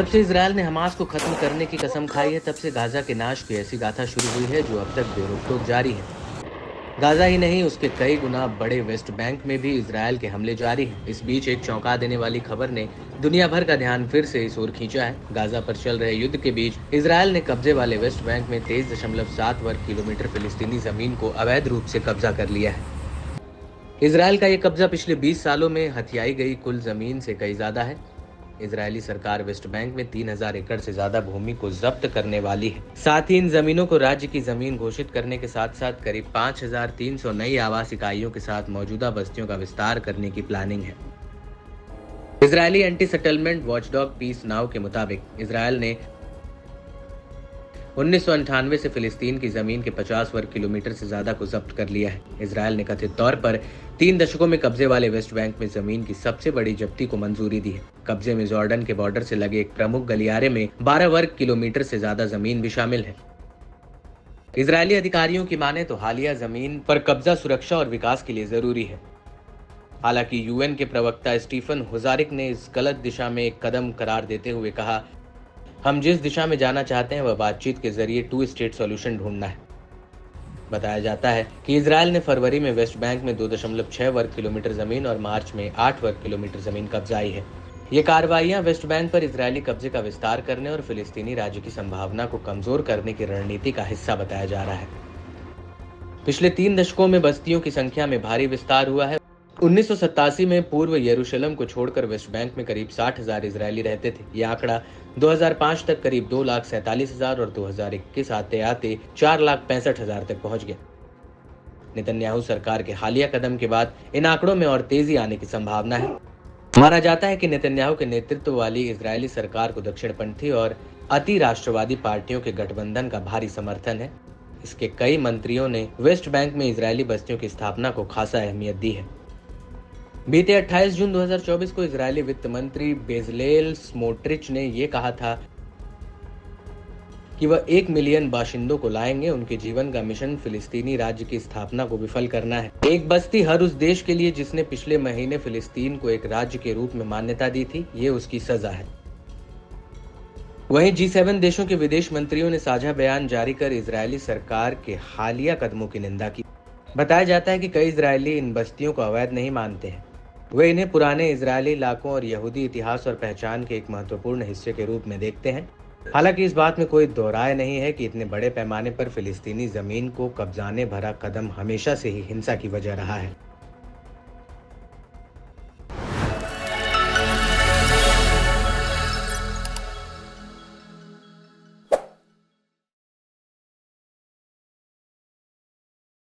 जब से इजरायल ने हमास को खत्म करने की कसम खाई है, तब से गाजा के नाश की ऐसी गाथा शुरू हुई है जो अब तक बेरोक-टोक जारी है। गाजा ही नहीं, उसके कई गुना बड़े वेस्ट बैंक में भी इजरायल के हमले जारी हैं। इस बीच एक चौंका देने वाली खबर ने दुनिया भर का ध्यान फिर से इस ओर खींचा है। गाजा पर चल रहे युद्ध के बीच इजरायल ने कब्जे वाले वेस्ट बैंक में 23.7 वर्ग किलोमीटर फिलिस्तीनी जमीन को अवैध रूप से कब्जा कर लिया है। इजरायल का ये कब्जा पिछले 20 सालों में हथियाई गई कुल जमीन से कई ज्यादा है। इजरायली सरकार वेस्ट बैंक में 3000 एकड़ से ज्यादा भूमि को जब्त करने वाली है। साथ ही इन जमीनों को राज्य की जमीन घोषित करने के साथ साथ करीब 5300 नई आवास इकाइयों के साथ मौजूदा बस्तियों का विस्तार करने की प्लानिंग है। Israeli anti settlement watchdog Peace Now के मुताबिक इजरायल ने 1998 से फिलिस्तीन की जमीन के 50 वर्ग किलोमीटर से ज्यादा को जब्त कर लिया है। इजरायल ने कथित तौर पर 3 दशकों में कब्जे वाले वेस्ट बैंक में जमीन की सबसे बड़ी जब्ती को मंजूरी दी है। कब्जे में जॉर्डन के बॉर्डर से लगे एक प्रमुख गलियारे में 12 वर्ग किलोमीटर से ज्यादा जमीन भी शामिल है। इजरायली अधिकारियों की माने तो हालिया जमीन पर कब्जा सुरक्षा और विकास के लिए जरूरी है। हालांकि यूएन के प्रवक्ता स्टीफन हुजारिक ने इस गलत दिशा में एक कदम करार देते हुए कहा, हम जिस दिशा में जाना चाहते हैं वह बातचीत के जरिए 2 स्टेट सॉल्यूशन ढूंढना है। बताया जाता है कि इजरायल ने फरवरी में वेस्ट बैंक में 2.6 वर्ग किलोमीटर जमीन और मार्च में 8 वर्ग किलोमीटर जमीन कब्जाई है। ये कार्रवाइयां वेस्ट बैंक पर इजरायली कब्जे का विस्तार करने और फिलिस्तीनी राज्य की संभावना को कमजोर करने की रणनीति का हिस्सा बताया जा रहा है। पिछले 3 दशकों में बस्तियों की संख्या में भारी विस्तार हुआ है। 1987 में पूर्व यरूशलेम को छोड़कर वेस्ट बैंक में करीब 60,000 इजरायली रहते थे। यह आंकड़ा 2005 तक करीब 2,47,000 और 2021 आते आते 4,65,000 तक पहुंच गया। नेतन्याहू सरकार के हालिया कदम के बाद इन आंकड़ों में और तेजी आने की संभावना है। माना जाता है कि नेतन्याहू के नेतृत्व वाली इजरायली सरकार को दक्षिणपंथी और अति राष्ट्रवादी पार्टियों के गठबंधन का भारी समर्थन है। इसके कई मंत्रियों ने वेस्ट बैंक में इजरायली बस्तियों की स्थापना को खासा अहमियत दी है। बीते 28 जून 2024 को इजरायली वित्त मंत्री बेजलेल स्मोट्रिच ने यह कहा था कि वह 1 मिलियन बाशिंदों को लाएंगे। उनके जीवन का मिशन फिलिस्तीनी राज्य की स्थापना को विफल करना है। एक बस्ती हर उस देश के लिए जिसने पिछले महीने फिलिस्तीन को एक राज्य के रूप में मान्यता दी थी, ये उसकी सजा है। वहीं G7 देशों के विदेश मंत्रियों ने साझा बयान जारी कर इजरायली सरकार के हालिया कदमों की निंदा की। बताया जाता है कि कई इजरायली इन बस्तियों को अवैध नहीं मानते हैं। वे इन्हें पुराने इजरायली इलाकों और यहूदी इतिहास और पहचान के एक महत्वपूर्ण हिस्से के रूप में देखते हैं। हालांकि इस बात में कोई दो राय नहीं है कि इतने बड़े पैमाने पर फिलिस्तीनी जमीन को कब्जाने भरा कदम हमेशा से ही हिंसा की वजह रहा है।